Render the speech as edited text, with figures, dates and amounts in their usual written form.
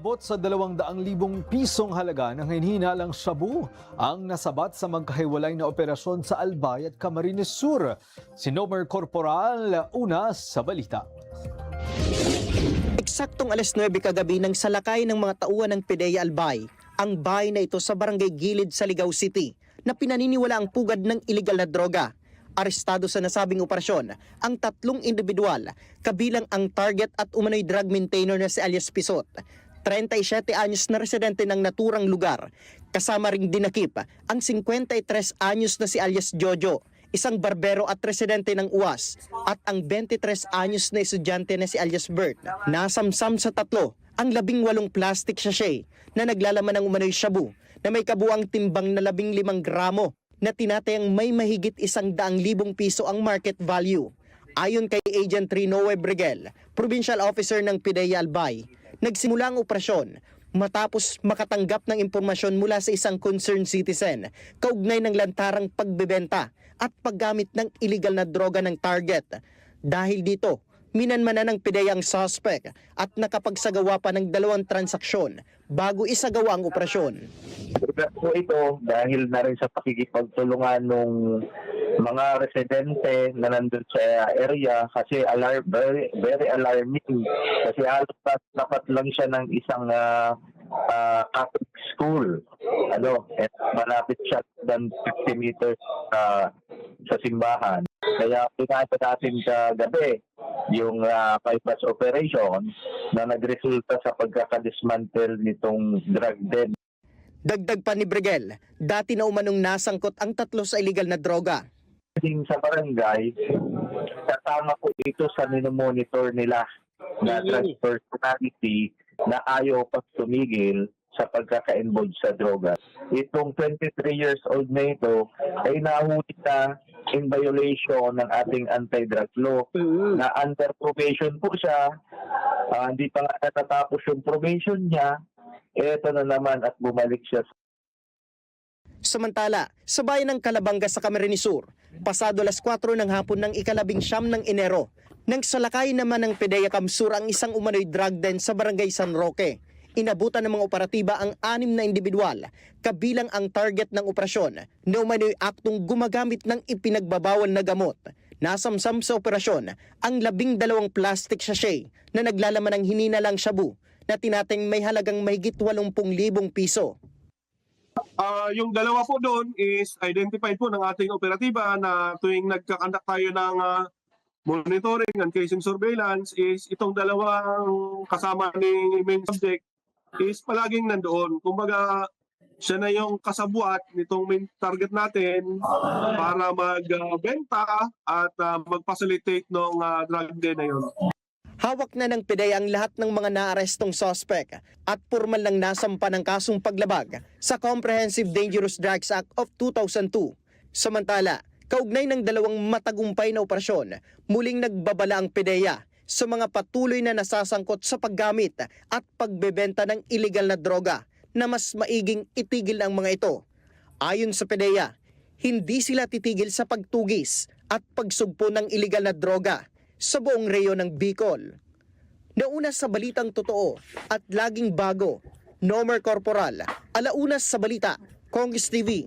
Umabot sa 200,000 pisong halaga ng hinihinalang shabu ang nasabat sa magkahiwalay na operasyon sa Albay at Camarines Sur. Si Nomer Corporal, una sa balita. Eksaktong alas 9 kagabi nang salakay ng mga tauhan ng PDEA Albay, ang bahay na ito sa barangay Gilid sa Ligao City na pinaniniwala ang pugad ng iligal na droga. Arestado sa nasabing operasyon ang 3 individual, kabilang ang target at umano'y drug maintainer na si alias Pisot, 37 anyos na residente ng naturang lugar. Kasama ring dinakip ang 53 anyos na si alias Jojo, isang barbero at residente ng UAS, at ang 23 anyos na estudyante na si alias Bert. Nasamsam sa 3 ang 18 plastic sachet na naglalaman ng umano'y shabu na may kabuang timbang na 15 gramo na tinatayang may mahigit 100,000 piso ang market value. Ayon kay Agent Rinoe Brigel, Provincial Officer ng PDEA Albay, nagsimula ang operasyon matapos makatanggap ng impormasyon mula sa isang concerned citizen kaugnay ng lantarang pagbebenta at paggamit ng iligal na droga ng target. Dahil dito, minanmanan ng PDEA ang suspect at nakapagsagawa pa ng 2 transaksyon bago isagawa ang operasyon. Po ito dahil na rin sa pakikipagtulungan ng mga residente na nandun sa area kasi very alarming kasi halos tapat lang siya ng isang Catholic school. At malapit siya than 50 meters sa simbahan. Kaya pinasa natin sa gabi yung bypass operation na nagresulta sa pagkakadismantle nitong drug den. Dagdag pa ni Brigel, dati na umanong nasangkot ang 3 sa iligal na droga. Sa barangay, kasama po ito sa minomonitor nila na drug personality na ayaw pa tumigil sa pagkaka-involved sa droga. Itong 23 years old na ito ay nahuli na in violation ng ating anti-drug law na under probation po siya. Hindi pa nga natatapos yung probation niya. Ito na naman at bumalik siya. Samantala, sa bayan ng Calabanga sa Camarines Sur, pasado alas 4 ng hapon ng ika-19 ng Enero, nang salakay naman ng PDEA Camsur ang isang umano'y drug den sa barangay San Roque. Inabutan ng mga operatiba ang 6 na individual, kabilang ang target ng operasyon na umano'y aktong gumagamit ng ipinagbabawal na gamot. Nasamsam sa operasyon ang 12 plastic sachet na naglalaman ng hininalang shabu na tinatayang may halagang mahigit 80,000 piso. Yung dalawa po doon is identified po ng ating operatiba na tuwing nagkakandak tayo ng monitoring and casing surveillance is itong dalawang kasama ni main subject is palaging nandoon. Kumbaga, siya na yung kasabuat nitong main target natin para magbenta at mag-facilitate ng drug den na yun. Hawak na ng PDEA ang lahat ng mga naarestong suspect at pormal lang nasampa ng kasong paglabag sa Comprehensive Dangerous Drugs Act of 2002. Samantala, kaugnay ng 2 matagumpay na operasyon, muling nagbabala ang PDEA sa mga patuloy na nasasangkot sa paggamit at pagbebenta ng iligal na droga na mas maiging itigil ang mga ito. Ayon sa PDEA, hindi sila titigil sa pagtugis at pagsugpo ng iligal na droga sa buong rehiyon ng Bicol. Nauna sa balitang totoo at laging bago, Nomer Corporal, alaunas sa balita, Congress TV.